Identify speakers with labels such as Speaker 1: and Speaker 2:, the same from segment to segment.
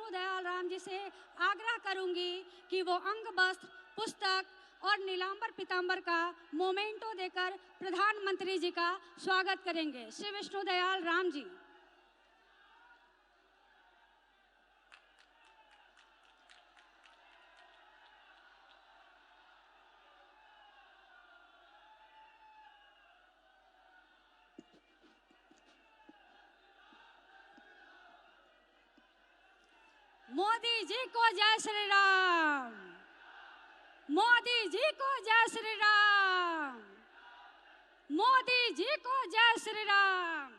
Speaker 1: विष्णु दयाल राम जी से आग्रह करूंगी कि वो अंग वस्त्र, पुस्तक और नीलांबर पीतांबर का मोमेंटो देकर प्रधानमंत्री जी का स्वागत करेंगे। श्री विष्णु दयाल राम जी। मोदी जी को जय श्री राम। मोदी जी को जय श्री राम। मोदी जी को जय श्री राम।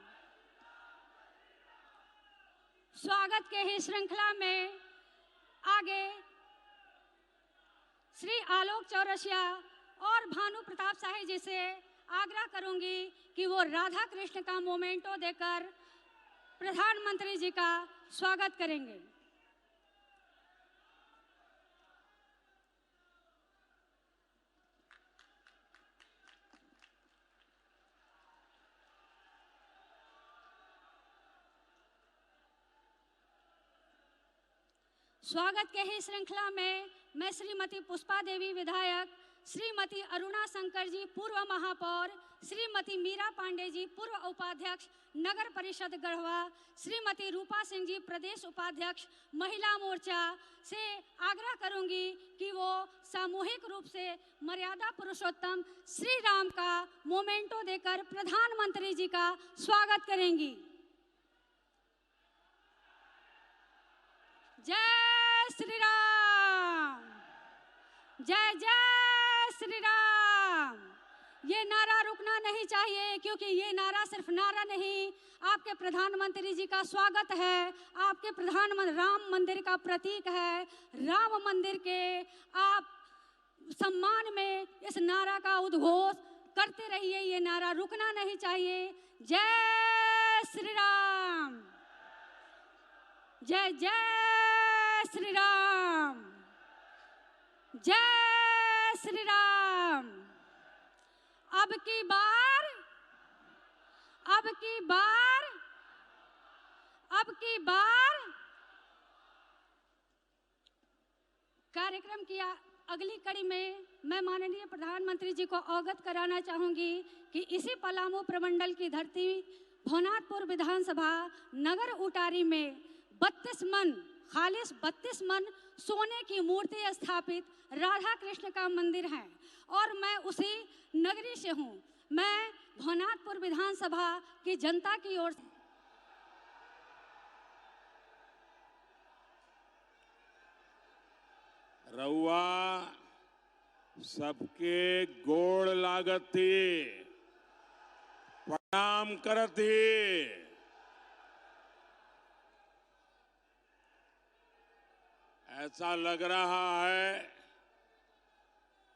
Speaker 1: स्वागत के ही श्रृंखला में आगे श्री आलोक चौरसिया और भानु प्रताप शाही जी से आग्रह करूंगी कि वो राधा कृष्ण का मोमेंटो देकर प्रधानमंत्री जी का स्वागत करेंगे। स्वागत के ही श्रृंखला में मैं श्रीमती पुष्पा देवी विधायक, श्रीमती अरुणा शंकर जी पूर्व महापौर, श्रीमती मीरा पांडे जी पूर्व उपाध्यक्ष नगर परिषद गढ़वा, श्रीमती रूपा सिंह जी प्रदेश उपाध्यक्ष महिला मोर्चा से आग्रह करूंगी कि वो सामूहिक रूप से मर्यादा पुरुषोत्तम श्री राम का मोमेंटो देकर प्रधानमंत्री जी का स्वागत करेंगी। जय श्री राम। जय जय श्री राम। ये नारा रुकना नहीं चाहिए, क्योंकि ये नारा सिर्फ नारा नहीं, आपके प्रधानमंत्री जी का स्वागत है, आपके प्रधानमंत्री राम मंदिर का प्रतीक है। राम मंदिर के आप सम्मान में इस नारा का उद्घोष करते रहिए, ये नारा रुकना नहीं चाहिए। जय श्री राम। जय जय श्री राम। जय श्री राम। अब की बार कार्यक्रम की अगली कड़ी में मैं माननीय प्रधानमंत्री जी को अवगत कराना चाहूंगी कि इसी पलामू प्रमंडल की धरती भवनाथपुर विधानसभा नगर उटारी में 32 मन सोने की मूर्ति स्थापित राधा कृष्ण का मंदिर है और मैं उसी नगरी से हूँ। मैं भवनाथपुर विधानसभा की जनता की ओर से
Speaker 2: रउआ सबके गोड़ लागती, प्रणाम करती। ऐसा लग रहा है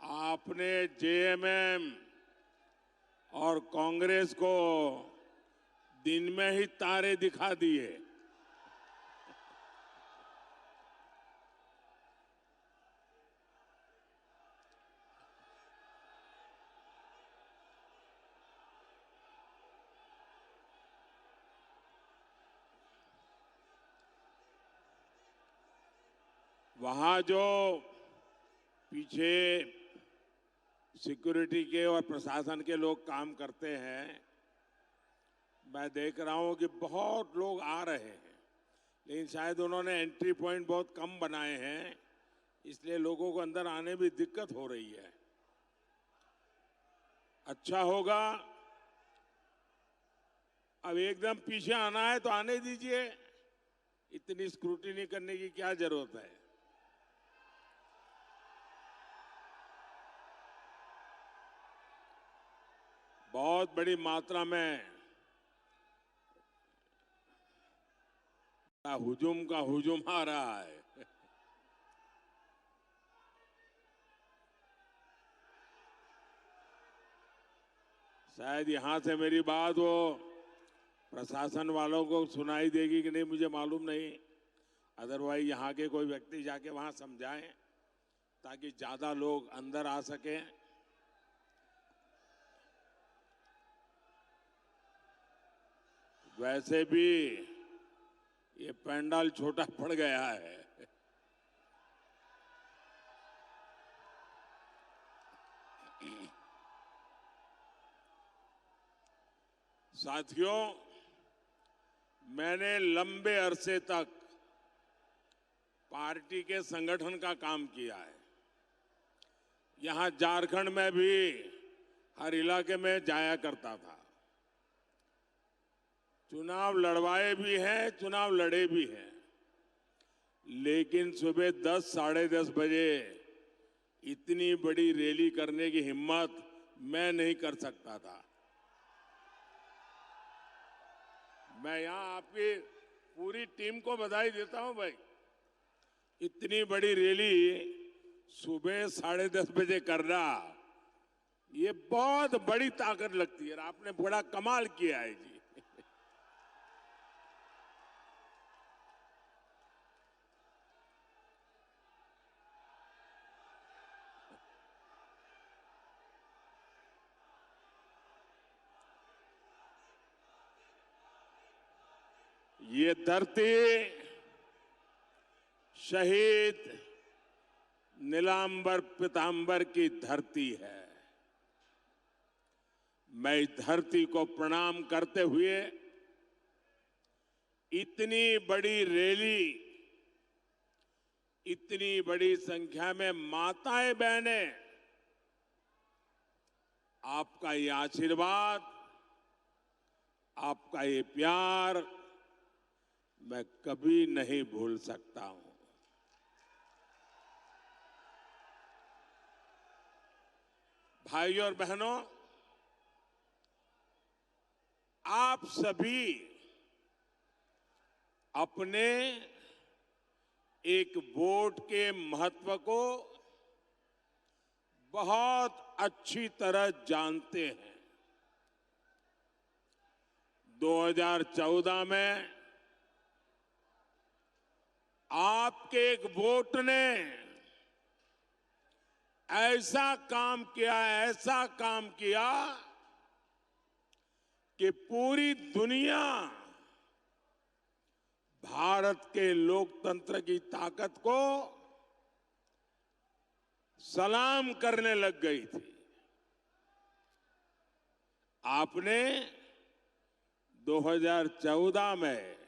Speaker 2: आपने जेएमएम और कांग्रेस को दिन में ही तारे दिखा दिए। वहां जो पीछे सिक्योरिटी के और प्रशासन के लोग काम करते हैं, मैं देख रहा हूं कि बहुत लोग आ रहे हैं, लेकिन शायद उन्होंने एंट्री पॉइंट बहुत कम बनाए हैं, इसलिए लोगों को अंदर आने में दिक्कत हो रही है। अच्छा होगा, अब एकदम पीछे आना है तो आने दीजिए, इतनी स्क्रूटिनी करने की क्या जरूरत है। बहुत बड़ी मात्रा में हुजूम का हुजूम आ रहा है। शायद यहां से मेरी बात वो प्रशासन वालों को सुनाई देगी कि नहीं मुझे मालूम नहीं, अदरवाइज यहां के कोई व्यक्ति जाके वहां समझाएं ताकि ज्यादा लोग अंदर आ सकें। वैसे भी ये पंडाल छोटा पड़ गया है। साथियों, मैंने लंबे अरसे तक पार्टी के संगठन का काम किया है। यहां झारखंड में भी हर इलाके में जाया करता था। चुनाव लड़वाए भी हैं, चुनाव लड़े भी हैं, लेकिन सुबह 10 साढ़े 10 बजे इतनी बड़ी रैली करने की हिम्मत मैं नहीं कर सकता था। मैं यहां आपकी पूरी टीम को बधाई देता हूं भाई। इतनी बड़ी रैली सुबह 10:30 बजे करना, ये बहुत बड़ी ताकत लगती है। आपने बड़ा कमाल किया है जी। ये धरती शहीद नीलांबर पीतांबर की धरती है। मैं इस धरती को प्रणाम करते हुए इतनी बड़ी रैली, इतनी बड़ी संख्या में माताएं बहनें, आपका ये आशीर्वाद, आपका ये प्यार मैं कभी नहीं भूल सकता हूं। भाइयों और बहनों, आप सभी अपने एक वोट के महत्व को बहुत अच्छी तरह जानते हैं। 2014 में आपके एक वोट ने ऐसा काम किया कि पूरी दुनिया भारत के लोकतंत्र की ताकत को सलाम करने लग गई थी। आपने 2014 में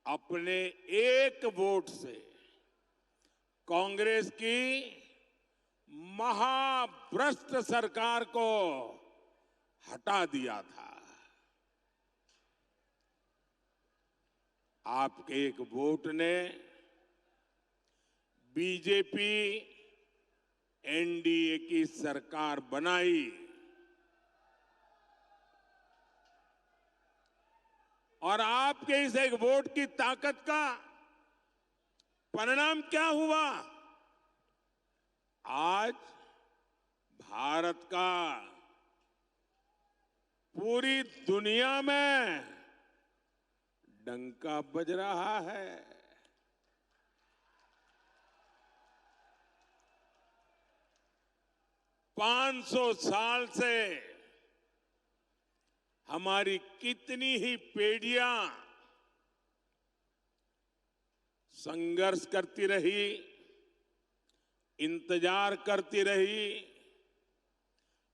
Speaker 2: अपने एक वोट से कांग्रेस की महाभ्रष्ट सरकार को हटा दिया था। आपके एक वोट ने बीजेपी एनडीए की सरकार बनाई और आपके इस एक वोट की ताकत का परिणाम क्या हुआ? आज भारत का पूरी दुनिया में डंका बज रहा है। पांच सौ साल से हमारी कितनी ही पीढ़ियां संघर्ष करती रही, इंतजार करती रही,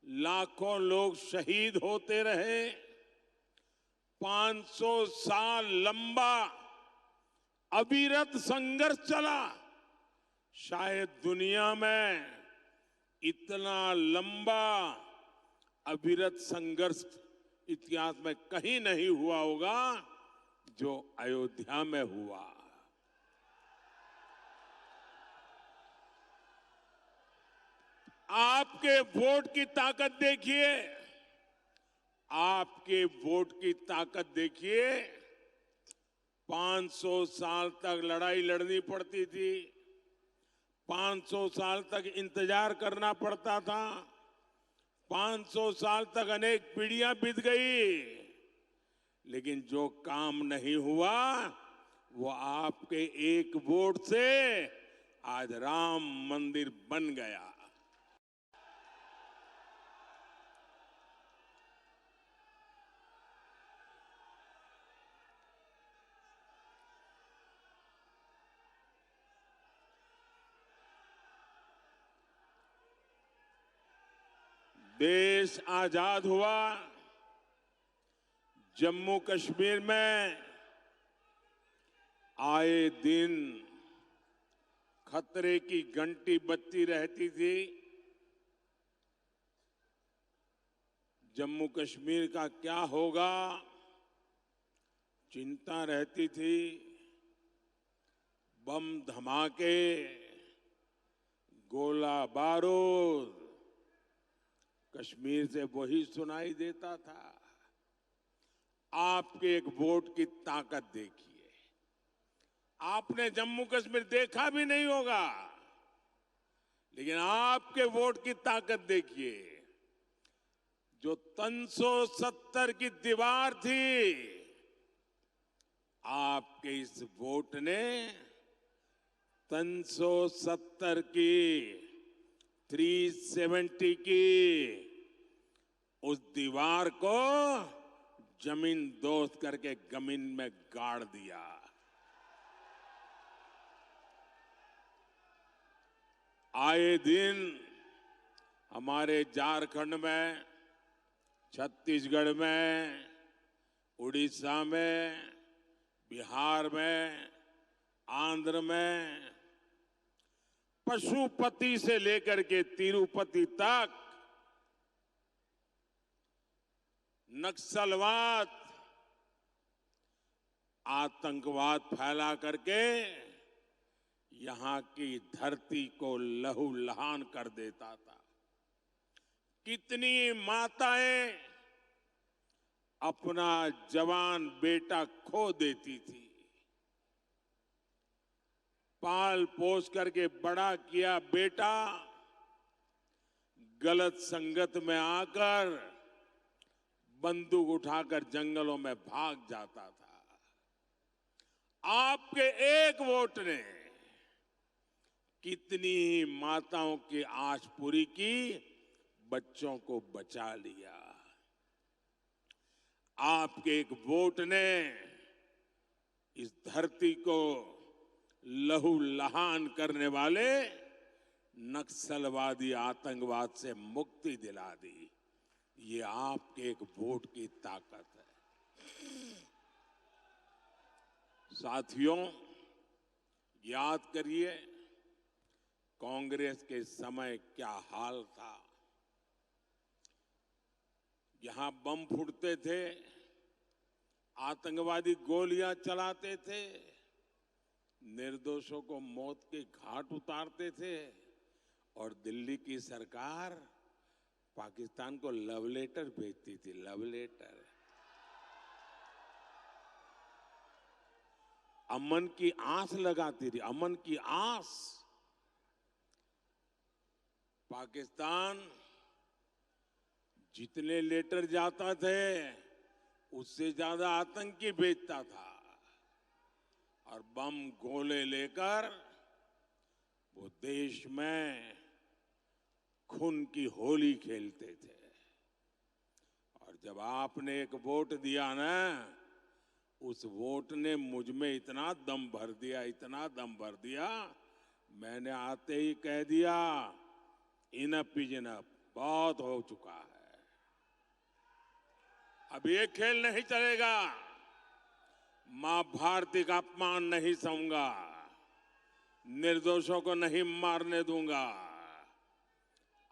Speaker 2: लाखों लोग शहीद होते रहे। 500 साल लंबा अविरत संघर्ष चला। शायद दुनिया में इतना लंबा अविरत संघर्ष इतिहास में कहीं नहीं हुआ होगा जो अयोध्या में हुआ। आपके वोट की ताकत देखिए, आपके वोट की ताकत देखिए। 500 साल तक लड़ाई लड़नी पड़ती थी, 500 साल तक इंतजार करना पड़ता था, 500 साल तक अनेक पीढ़ियां बीत गई, लेकिन जो काम नहीं हुआ वो आपके एक वोट से आज राम मंदिर बन गया। देश आजाद हुआ, जम्मू कश्मीर में आए दिन खतरे की घंटी बजती रहती थी। जम्मू कश्मीर का क्या होगा, चिंता रहती थी। बम धमाके, गोला बारूद कश्मीर से वही सुनाई देता था। आपके एक वोट की ताकत देखिए। आपने जम्मू कश्मीर देखा भी नहीं होगा, लेकिन आपके वोट की ताकत देखिए। जो 370 की दीवार थी, आपके इस वोट ने 370 की 370 की उस दीवार को जमीन दोस्त करके जमीन में गाड़ दिया। आए दिन हमारे झारखंड में, छत्तीसगढ़ में, उड़ीसा में, बिहार में, आंध्र में, पशुपति से लेकर के तिरुपति तक नक्सलवाद, आतंकवाद फैला करके यहां की धरती को लहूलुहान कर देता था। कितनी माताएं अपना जवान बेटा खो देती थी। पाल पोस करके बड़ा किया बेटा गलत संगत में आकर बंदूक उठाकर जंगलों में भाग जाता था। आपके एक वोट ने कितनी माताओं की आस पूरी की, बच्चों को बचा लिया। आपके एक वोट ने इस धरती को लहूलुहान करने वाले नक्सलवादी आतंकवाद से मुक्ति दिला दी। ये आपके एक वोट की ताकत है। साथियों, याद करिए कांग्रेस के समय क्या हाल था। यहां बम फूटते थे, आतंकवादी गोलियां चलाते थे, निर्दोषों को मौत के घाट उतारते थे, और दिल्ली की सरकार पाकिस्तान को लव लेटर भेजती थी। लव लेटर, अमन की आस लगाती थी, अमन की आस। पाकिस्तान जितने लेटर जाता थे उससे ज्यादा आतंकी भेजता था, और बम गोले लेकर वो देश में खून की होली खेलते थे। और जब आपने एक वोट दिया ना, उस वोट ने मुझ में इतना दम भर दिया, इतना दम भर दिया, मैंने आते ही कह दिया इनफ इज इनफ, बहुत हो चुका है, अब ये खेल नहीं चलेगा। मां भारती का अपमान नहीं सहूंगा, निर्दोषों को नहीं मारने दूंगा।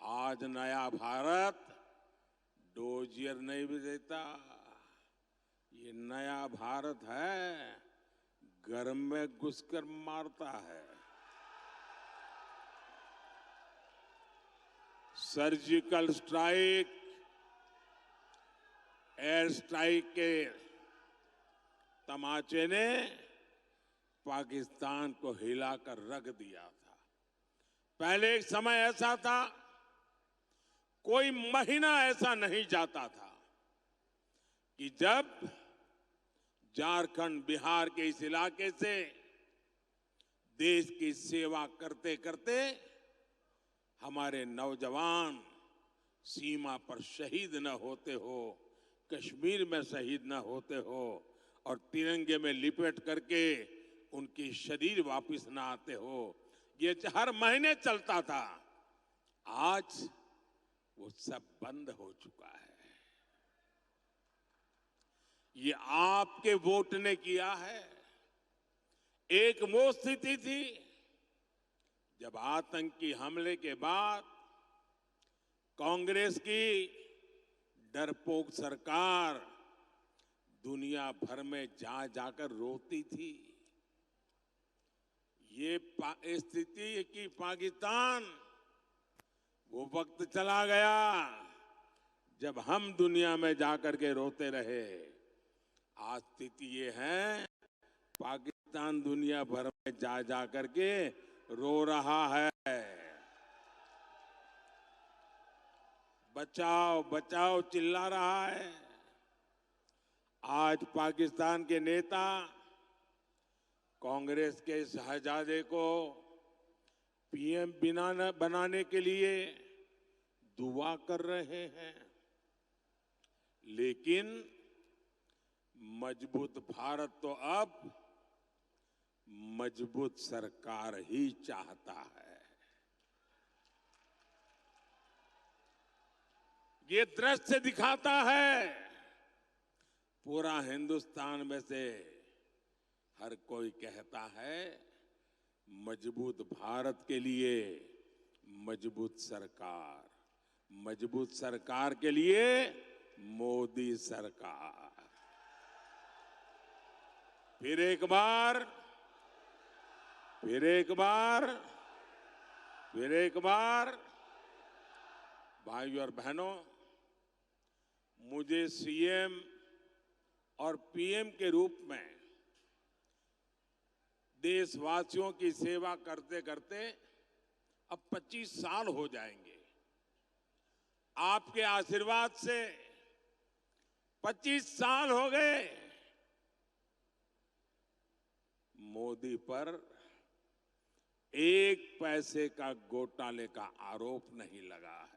Speaker 2: आज नया भारत डोजियर नहीं भी देता, ये नया भारत है, घर में घुसकर मारता है। सर्जिकल स्ट्राइक, एयर स्ट्राइक के तमाचे ने पाकिस्तान को हिलाकर रख दिया था। पहले एक समय ऐसा था, कोई महीना ऐसा नहीं जाता था कि जब झारखंड, बिहार के इस इलाके से देश की सेवा करते करते हमारे नौजवान सीमा पर शहीद न होते हो, कश्मीर में शहीद न होते हो, और तिरंगे में लिपट करके उनकी शरीर वापस न आते हो। ये हर महीने चलता था। आज वो सब बंद हो चुका है। ये आपके वोट ने किया है। एक वो स्थिति थी जब आतंकी हमले के बाद कांग्रेस की डरपोक सरकार दुनिया भर में जा जाकर रोती थी। ये स्थिति कि पाकिस्तान वो वक्त चला गया जब हम दुनिया में जाकर के रोते रहे। आज स्थिति ये है पाकिस्तान दुनिया भर में जा जा करके रो रहा है। बचाओ बचाओ चिल्ला रहा है। आज पाकिस्तान के नेता कांग्रेस के शहजादे को पीएम बनाने के लिए दुआ कर रहे हैं, लेकिन मजबूत भारत तो अब मजबूत सरकार ही चाहता है। ये दृश्य दिखाता है पूरा हिंदुस्तान में से हर कोई कहता है मजबूत भारत के लिए मजबूत सरकार के लिए मोदी सरकार। फिर एक बार भाइयों और बहनों, मुझे सीएम और पीएम के रूप में देशवासियों की सेवा करते करते अब 25 साल हो जाएंगे। आपके आशीर्वाद से 25 साल हो गए। मोदी पर एक पैसे का घोटाले का आरोप नहीं लगा है।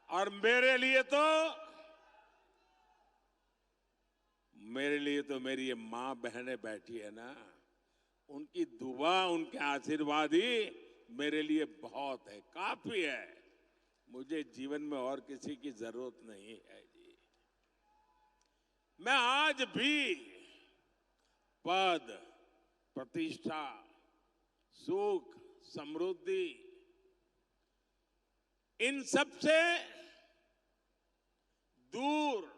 Speaker 2: और मेरे लिए तो मेरी ये मां बहनें बैठी है ना, उनकी दुआ उनके आशीर्वाद ही मेरे लिए बहुत है, काफी है। मुझे जीवन में और किसी की जरूरत नहीं है जी। मैं आज भी पद, प्रतिष्ठा, सुख, समृद्धि इन सब से दूर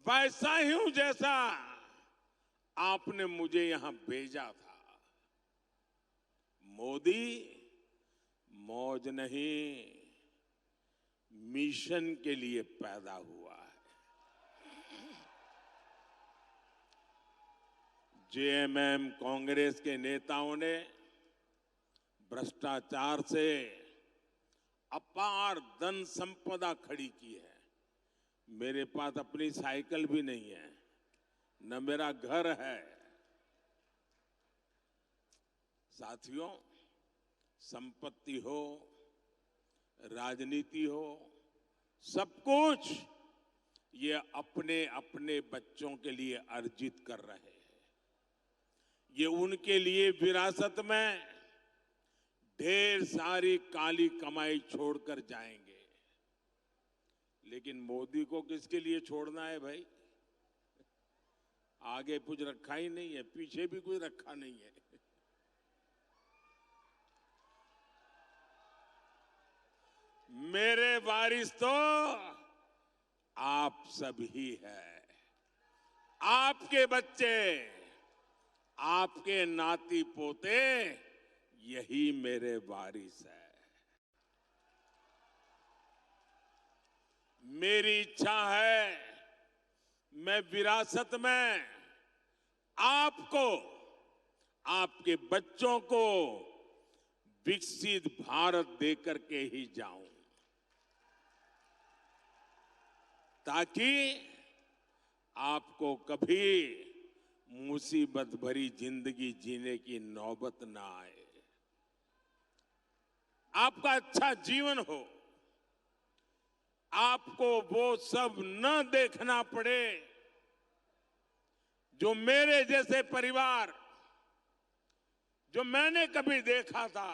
Speaker 2: वैसा ही हूं जैसा आपने मुझे यहां भेजा था। मोदी मौज नहीं, मिशन के लिए पैदा हुआ है। जेएमएम कांग्रेस के नेताओं ने भ्रष्टाचार से अपार धन संपदा खड़ी की है। मेरे पास अपनी साइकिल भी नहीं है, न मेरा घर है। साथियों, संपत्ति हो, राजनीति हो, सब कुछ ये अपने अपने बच्चों के लिए अर्जित कर रहे हैं। ये उनके लिए विरासत में ढेर सारी काली कमाई छोड़कर जाएंगे। लेकिन मोदी को किसके लिए छोड़ना है भाई? आगे कुछ रखा ही नहीं है, पीछे भी कुछ रखा नहीं है। मेरे वारिस तो आप सब ही है। आपके बच्चे, आपके नाती पोते, यही मेरे वारिस है। मेरी इच्छा है मैं विरासत में आपको, आपके बच्चों को विकसित भारत देकर के ही जाऊं, ताकि आपको कभी मुसीबत भरी जिंदगी जीने की नौबत ना आए, आपका अच्छा जीवन हो, आपको वो सब न देखना पड़े जो मेरे जैसे परिवार जो मैंने कभी देखा था,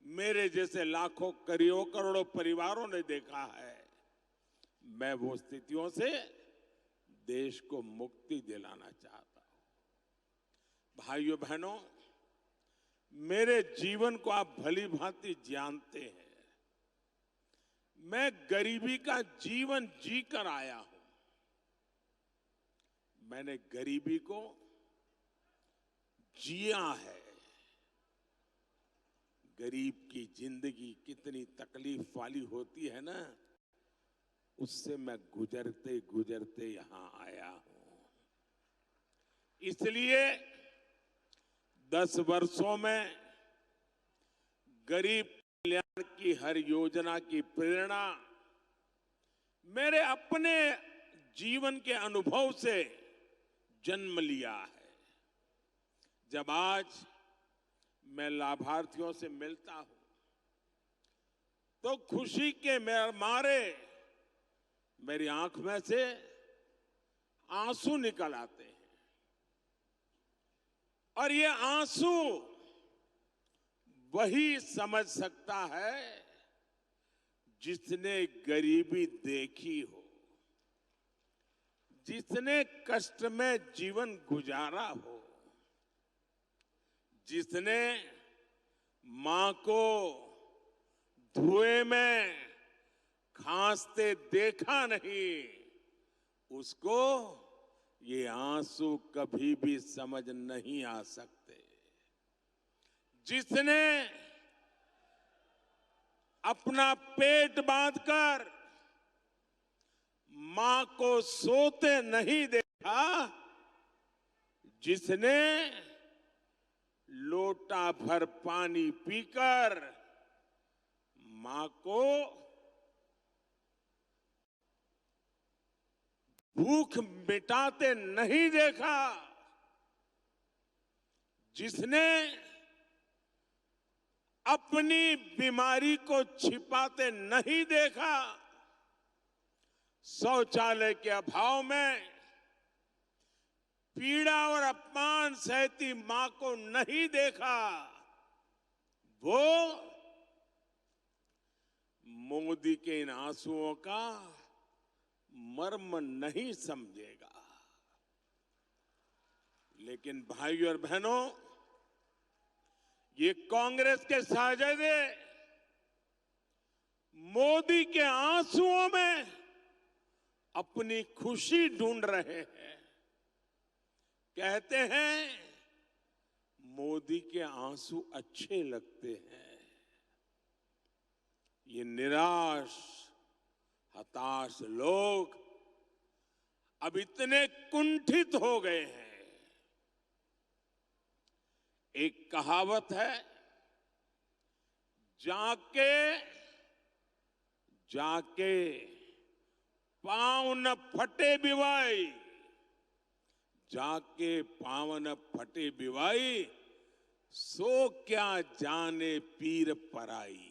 Speaker 2: मेरे जैसे लाखों करोड़ों परिवारों ने देखा है। मैं वो स्थितियों से देश को मुक्ति दिलाना चाहता हूं। भाइयों बहनों, मेरे जीवन को आप भली भांति जानते हैं। मैं गरीबी का जीवन जीकर आया हूं। मैंने गरीबी को जिया है। गरीब की जिंदगी कितनी तकलीफ वाली होती है ना, उससे मैं गुजरते गुजरते यहां आया हूं। इसलिए 10 वर्षों में गरीब कल्याण की हर योजना की प्रेरणा मेरे अपने जीवन के अनुभव से जन्म लिया है। जब आज मैं लाभार्थियों से मिलता हूं तो खुशी के मारे मेरी आंख में से आंसू निकल आते हैं। और ये आंसू वही समझ सकता है जिसने गरीबी देखी हो, जिसने कष्ट में जीवन गुजारा हो, जिसने मां को धुएं में खांसते देखा नहीं, उसको ये आंसू कभी भी समझ नहीं आ सकते। जिसने अपना पेट बांधकर मां को सोते नहीं देखा, जिसने लोटा भर पानी पीकर मां को भूख मिटाते नहीं देखा, जिसने अपनी बीमारी को छिपाते नहीं देखा, शौचालय के अभाव में पीड़ा और अपमान सहती मां को नहीं देखा, वो मोदी के इन आंसुओं का मर्म नहीं समझेगा। लेकिन भाइयों और बहनों, ये कांग्रेस के साजिदे मोदी के आंसुओं में अपनी खुशी ढूंढ रहे हैं। कहते हैं मोदी के आंसू अच्छे लगते हैं। ये निराश हताश लोग अब इतने कुंठित हो गए हैं। एक कहावत है, जाके जाके पांव न फटे बिवाई, जाके पांव न फटे बिवाई, सो क्या जाने पीर पराई।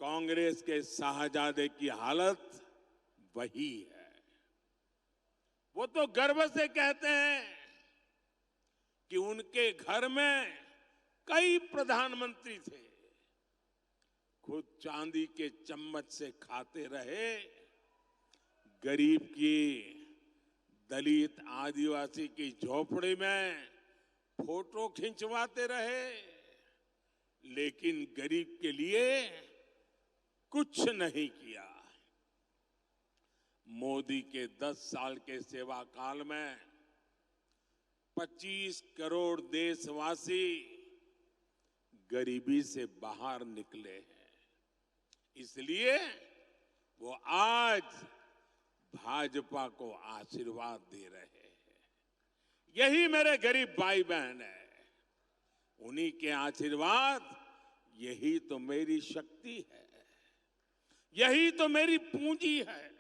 Speaker 2: कांग्रेस के शाहजादे की हालत वही है। वो तो गर्व से कहते हैं कि उनके घर में कई प्रधानमंत्री थे, खुद चांदी के चम्मच से खाते रहे, गरीब की, दलित आदिवासी की झोपड़ी में फोटो खिंचवाते रहे, लेकिन गरीब के लिए कुछ नहीं किया। मोदी के 10 साल के सेवा काल में 25 करोड़ देशवासी गरीबी से बाहर निकले हैं। इसलिए वो आज भाजपा को आशीर्वाद दे रहे हैं। यही मेरे गरीब भाई बहन है, उन्हीं के आशीर्वाद, यही तो मेरी शक्ति है, यही तो मेरी पूंजी है।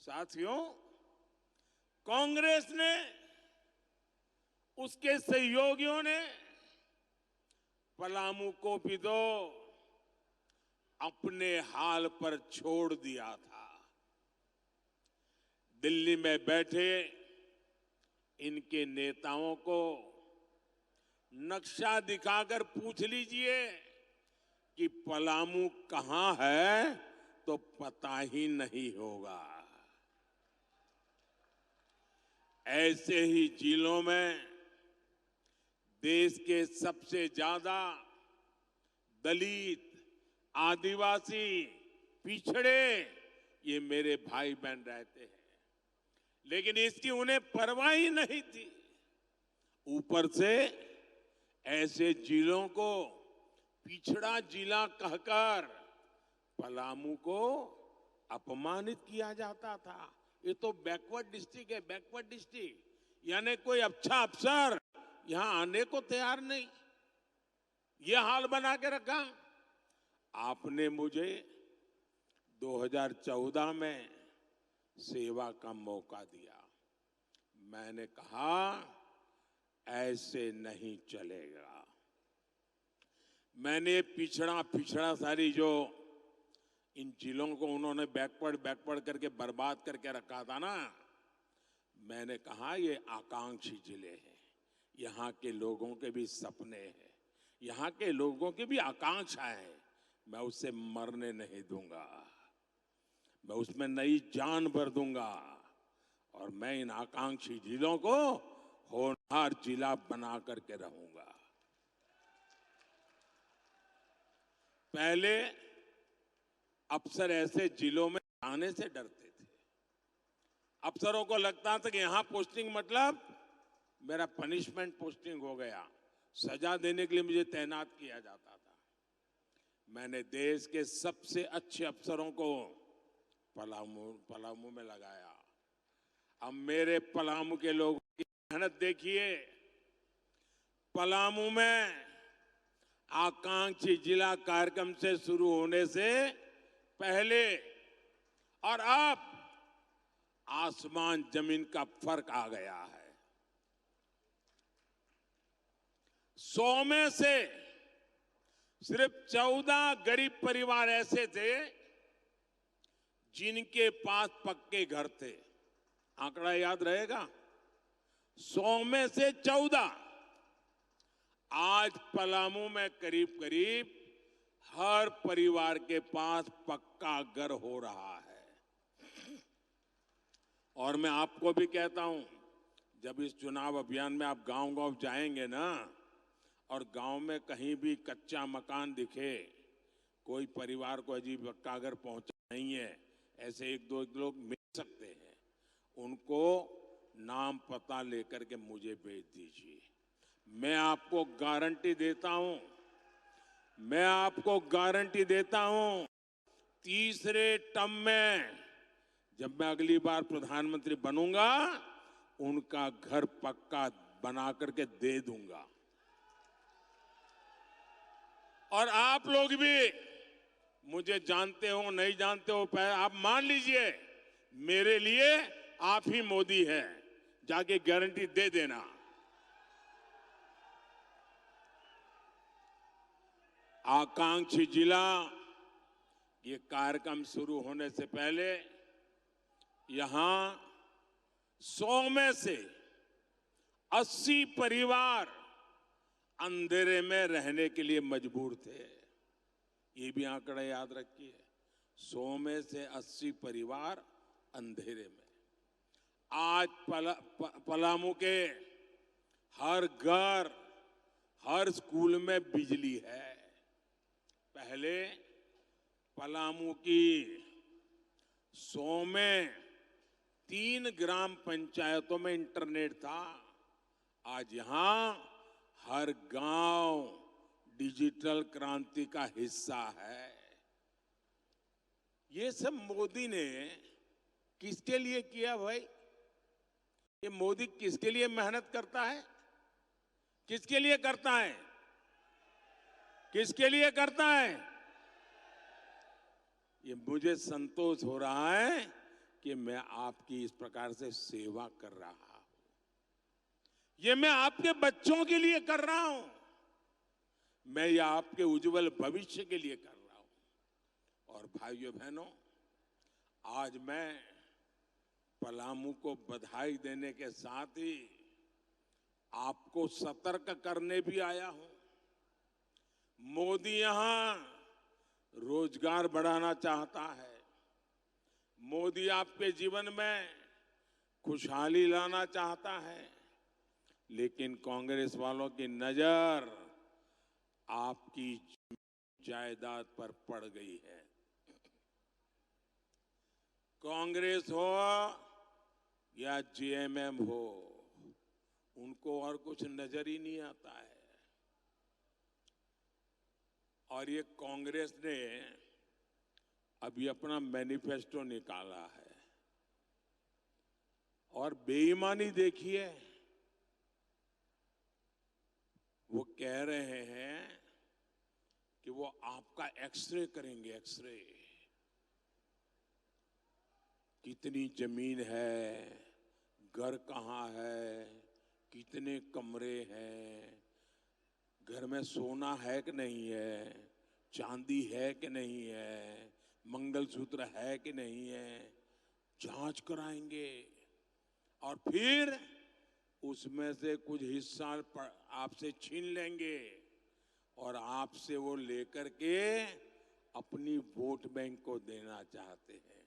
Speaker 2: साथियों, कांग्रेस ने, उसके सहयोगियों ने पलामू को भी तो अपने हाल पर छोड़ दिया था। दिल्ली में बैठे इनके नेताओं को नक्शा दिखाकर पूछ लीजिए कि पलामू कहां है तो पता ही नहीं होगा। ऐसे ही जिलों में देश के सबसे ज्यादा दलित, आदिवासी, पिछड़े ये मेरे भाई बहन रहते हैं, लेकिन इसकी उन्हें परवाह ही नहीं थी। ऊपर से ऐसे जिलों को पिछड़ा जिला कहकर पलामू को अपमानित किया जाता था। ये तो बैकवर्ड डिस्ट्रिक्ट है, बैकवर्ड डिस्ट्रिक्ट, यानी कोई अच्छा अफसर यहां आने को तैयार नहीं। ये हाल बना के रखा। आपने मुझे 2014 में सेवा का मौका दिया। मैंने कहा ऐसे नहीं चलेगा। मैंने पिछड़ा सारी जो इन जिलों को उन्होंने बैकवर्ड करके बर्बाद करके रखा था ना, मैंने कहा ये आकांक्षी जिले हैं, यहाँ के लोगों के भी सपने हैं, यहाँ के लोगों की भी आकांक्षाएं हैं। मैं उससे मरने नहीं दूंगा, मैं उसमें नई जान भर दूंगा और मैं इन आकांक्षी जिलों को होनहार जिला बना करके रहूंगा। पहले अफसर ऐसे जिलों में आने से डरते थे। अफसरों को लगता था कि यहां पोस्टिंग मतलब मेरा पनिशमेंट पोस्टिंग हो गया, सजा देने के लिए मुझे तैनात किया जाता था। मैंने देश के सबसे अच्छे अफसरों को पलामू में लगाया। अब मेरे पलामू के लोगों की मेहनत देखिए। पलामू में आकांक्षी जिला कार्यक्रम से शुरू होने से पहले और अब आसमान जमीन का फर्क आ गया है। 100 में से सिर्फ 14 गरीब परिवार ऐसे थे जिनके पास पक्के घर थे। आंकड़ा याद रहेगा, 100 में से 14। आज पलामू में करीब करीब हर परिवार के पास पक्का घर हो रहा है। और मैं आपको भी कहता हूं, जब इस चुनाव अभियान में आप गांव-गांव जाएंगे ना, और गांव में कहीं भी कच्चा मकान दिखे, कोई परिवार को अजीब पक्का घर पहुंचा नहीं है, ऐसे एक दो लोग मिल सकते हैं, उनको नाम पता लेकर के मुझे भेज दीजिए। मैं आपको गारंटी देता हूं, मैं आपको गारंटी देता हूं, तीसरे टर्म में जब मैं अगली बार प्रधानमंत्री बनूंगा, उनका घर पक्का बना करके दे दूंगा। और आप लोग भी मुझे जानते हो नहीं जानते हो, आप मान लीजिए मेरे लिए आप ही मोदी हैं, जाके गारंटी दे देना। आकांक्षी जिला, ये कार्यक्रम शुरू होने से पहले यहां 100 में से 80 परिवार अंधेरे में रहने के लिए मजबूर थे। ये भी आंकड़ा याद रखिए, 100 में से 80 परिवार अंधेरे में। आज पलामू के हर घर, हर स्कूल में बिजली है। पहले पलामू की 100 में 3 ग्राम पंचायतों में इंटरनेट था। आज यहां हर गांव डिजिटल क्रांति का हिस्सा है। ये सब मोदी ने किसके लिए किया भाई? ये मोदी किसके लिए मेहनत करता है? किसके लिए करता है? किसके लिए करता है? ये मुझे संतोष हो रहा है कि मैं आपकी इस प्रकार से सेवा कर रहा हूं। ये मैं आपके बच्चों के लिए कर रहा हूं, मैं ये आपके उज्जवल भविष्य के लिए कर रहा हूं। और भाइयों बहनों, आज मैं पलामू को बधाई देने के साथ ही आपको सतर्क करने भी आया हूं। मोदी यहां रोजगार बढ़ाना चाहता है। मोदी आपके जीवन में खुशहाली लाना चाहता है, लेकिन कांग्रेस वालों की नजर आपकी जायदाद पर पड़ गई है। कांग्रेस हो या जेएमएम हो, उनको और कुछ नजर ही नहीं आता है। और ये कांग्रेस ने अभी अपना मैनिफेस्टो निकाला है और बेईमानी देखिए, वो कह रहे हैं कि वो आपका एक्सरे करेंगे। एक्सरे, कितनी जमीन है, घर कहाँ है, कितने कमरे हैं, घर में सोना है कि नहीं है, चांदी है कि नहीं है, मंगलसूत्र है कि नहीं है, जांच कराएंगे और फिर उसमें से कुछ हिस्सा आपसे छीन लेंगे और आपसे वो लेकर के अपनी वोट बैंक को देना चाहते हैं।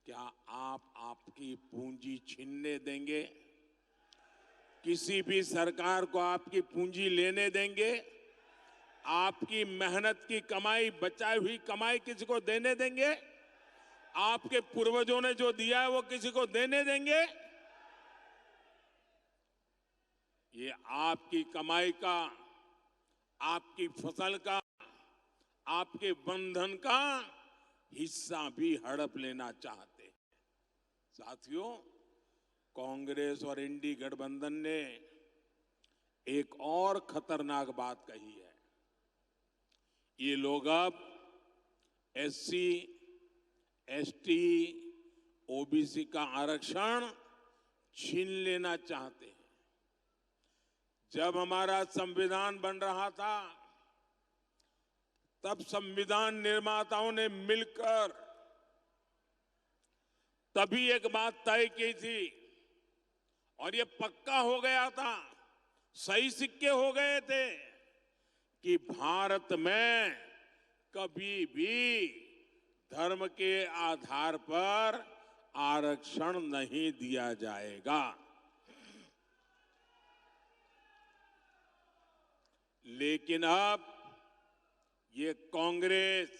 Speaker 2: क्या आप आपकी पूंजी छीनने देंगे? किसी भी सरकार को आपकी पूंजी लेने देंगे? आपकी मेहनत की कमाई, बचाई हुई कमाई किसी को देने देंगे? आपके पूर्वजों ने जो दिया है वो किसी को देने देंगे? ये आपकी कमाई का, आपकी फसल का, आपके बंधन का हिस्सा भी हड़प लेना चाहते हैं। साथियों, कांग्रेस और इंडी गठबंधन ने एक और खतरनाक बात कही है। ये लोग अब एससी, एसटी, ओबीसी का आरक्षण छीन लेना चाहते हैं। जब हमारा संविधान बन रहा था, तब संविधान निर्माताओं ने मिलकर तभी एक बात तय की थी और ये पक्का हो गया था, सही सिक्के हो गए थे कि भारत में कभी भी धर्म के आधार पर आरक्षण नहीं दिया जाएगा। लेकिन अब ये कांग्रेस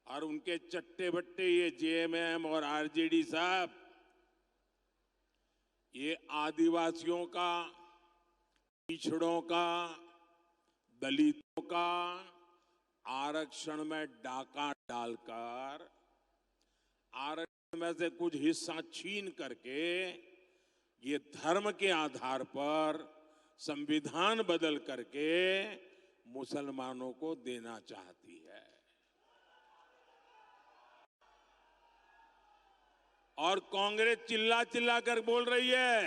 Speaker 2: और उनके चट्टे बट्टे ये जेएमएम और आरजेडी साहब, ये आदिवासियों का, पिछड़ों का, दलितों का आरक्षण में डाका डालकर, आरक्षण में से कुछ हिस्सा छीन करके ये धर्म के आधार पर संविधान बदल करके मुसलमानों को देना चाहती है। और कांग्रेस चिल्ला चिल्ला कर बोल रही है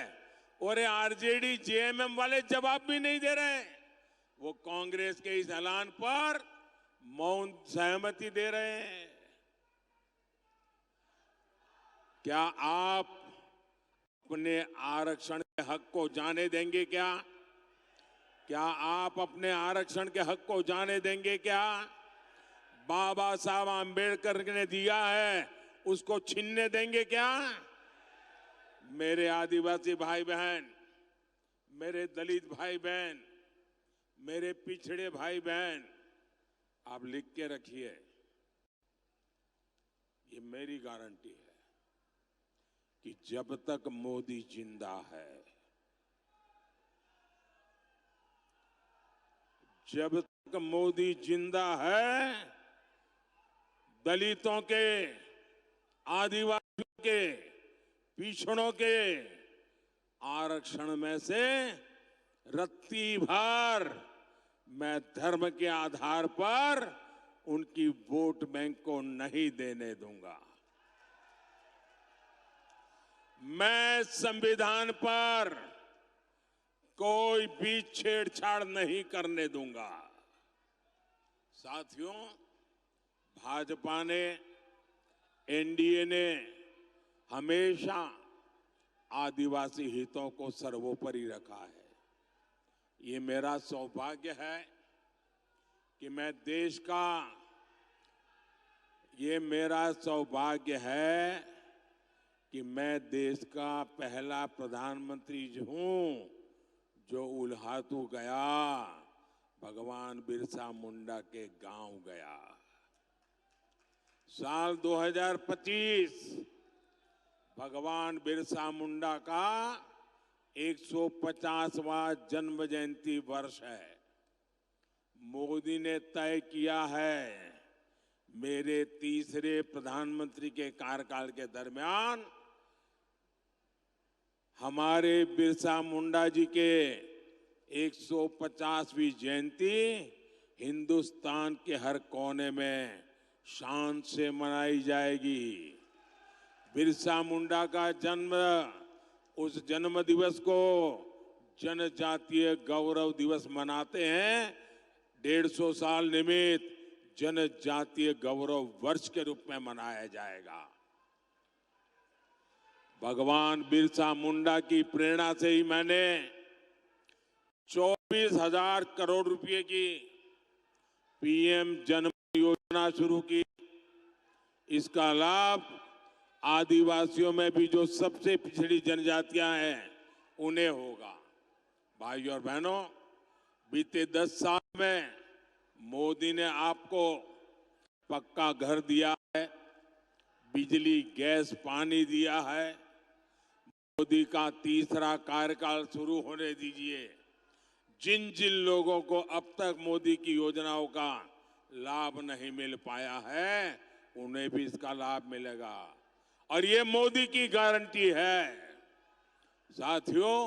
Speaker 2: और ये आरजेडी जेएमएम वाले जवाब भी नहीं दे रहे। वो कांग्रेस के इस ऐलान पर मौन सहमति दे रहे हैं। क्या आप अपने आरक्षण के हक को जाने देंगे? क्या आप अपने आरक्षण के हक को जाने देंगे? क्या बाबा साहब आंबेडकर ने दिया है उसको छीनने देंगे? क्या मेरे आदिवासी भाई बहन, मेरे दलित भाई बहन, मेरे पिछड़े भाई बहन, आप लिख के रखिए, ये मेरी गारंटी है कि जब तक मोदी जिंदा है, जब तक मोदी जिंदा है, दलितों के, आदिवासियों के, पिछड़ों के आरक्षण में से रत्ती भर मैं धर्म के आधार पर उनकी वोट बैंक को नहीं देने दूंगा। मैं संविधान पर कोई भी छेड़छाड़ नहीं करने दूंगा। साथियों, भाजपा ने, एनडीए ने हमेशा आदिवासी हितों को सर्वोपरि रखा है। ये मेरा सौभाग्य है कि मैं देश का, ये मेरा सौभाग्य है कि मैं देश का पहला प्रधानमंत्री हूं जो उल्हातू गया, भगवान बिरसा मुंडा के गांव गया। साल 2025 भगवान बिरसा मुंडा का 150वां जन्म जयंती वर्ष है। मोदी ने तय किया है मेरे तीसरे प्रधानमंत्री के कार्यकाल के दरमियान हमारे बिरसा मुंडा जी के 150वीं जयंती हिंदुस्तान के हर कोने में शान से मनाई जाएगी। बिरसा मुंडा का जन्म, उस जन्म दिवस को जनजातीय गौरव दिवस मनाते हैं। 150 साल निमित्त जनजातीय गौरव वर्ष के रूप में मनाया जाएगा। भगवान बिरसा मुंडा की प्रेरणा से ही मैंने 24,000 करोड़ रुपए की पीएम जन योजना शुरू की। इसका लाभ आदिवासियों में भी जो सबसे पिछड़ी जनजातियां हैं उन्हें होगा। भाइयों और बहनों, बीते 10 साल में मोदी ने आपको पक्का घर दिया है, बिजली, गैस, पानी दिया है। मोदी का तीसरा कार्यकाल शुरू होने दीजिए। जिन जिन लोगों को अब तक मोदी की योजनाओं का लाभ नहीं मिल पाया है, उन्हें भी इसका लाभ मिलेगा और ये मोदी की गारंटी है। साथियों,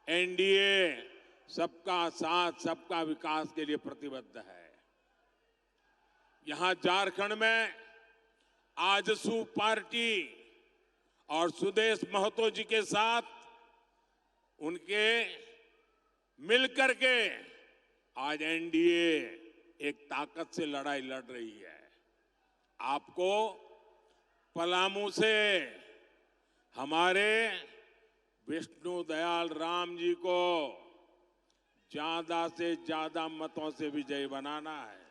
Speaker 2: एनडीए सबका साथ, सबका विकास के लिए प्रतिबद्ध है। यहां झारखंड में आजसू पार्टी और सुदेश महतो जी के साथ उनके मिलकर के आज एनडीए एक ताकत से लड़ाई लड़ रही है। आपको पलामू से हमारे विष्णु दयाल राम जी को ज्यादा से ज्यादा मतों से विजयी बनाना है।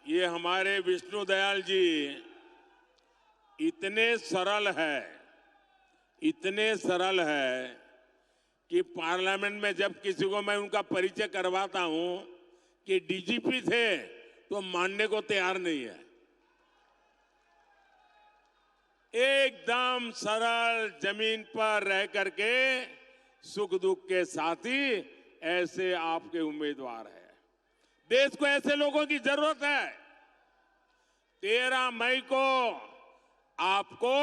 Speaker 2: ये हमारे विष्णु दयाल जी इतने सरल है कि पार्लियामेंट में जब किसी को मैं उनका परिचय करवाता हूं कि डीजीपी थे तो मानने को तैयार नहीं है। एकदम सरल, जमीन पर रह करके सुख दुख के साथी ऐसे आपके उम्मीदवार हैं। देश को ऐसे लोगों की जरूरत है। 13 मई को आपको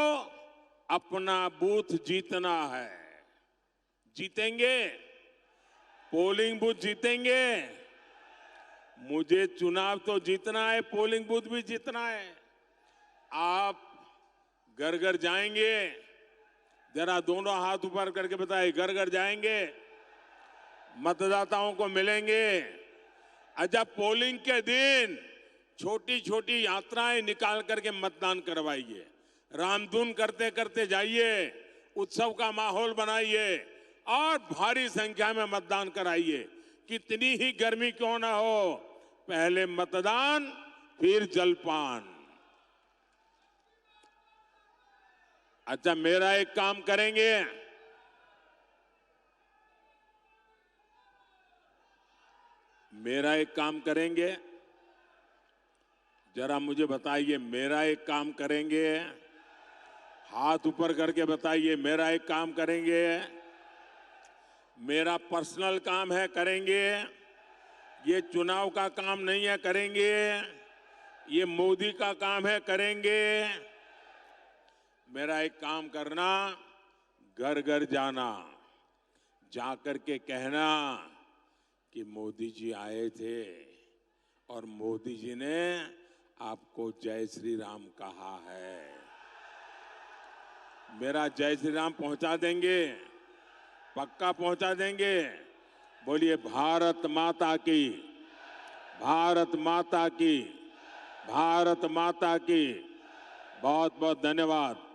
Speaker 2: अपना बूथ जीतना है। जीतेंगे? पोलिंग बूथ जीतेंगे? मुझे चुनाव तो जीतना है, पोलिंग बूथ भी जीतना है। आप घर घर जाएंगे? जरा दोनों हाथ ऊपर करके बताइए, घर घर जाएंगे, मतदाताओं को मिलेंगे। अच्छा, पोलिंग के दिन छोटी छोटी यात्राएं निकाल करके मतदान करवाइए। रामधुन करते करते जाइए, उत्सव का माहौल बनाइए और भारी संख्या में मतदान कराइए। कितनी ही गर्मी क्यों ना हो, पहले मतदान फिर जलपान। अच्छा, मेरा एक काम करेंगे, जरा मुझे बताइए, मेरा एक काम करेंगे? हाथ ऊपर करके बताइए, मेरा एक काम करेंगे? मेरा पर्सनल काम है, करेंगे? ये चुनाव का काम नहीं है, करेंगे? ये मोदी का काम है, करेंगे? मेरा एक काम करना, घर घर जाना, जाकर के कहना कि मोदी जी आए थे और मोदी जी ने आपको जय श्री राम कहा है। मेरा जय श्री राम पहुंचा देंगे? पक्का पहुंचा देंगे? बोलिए भारत माता की, भारत माता की, भारत माता की। बहुत बहुत धन्यवाद।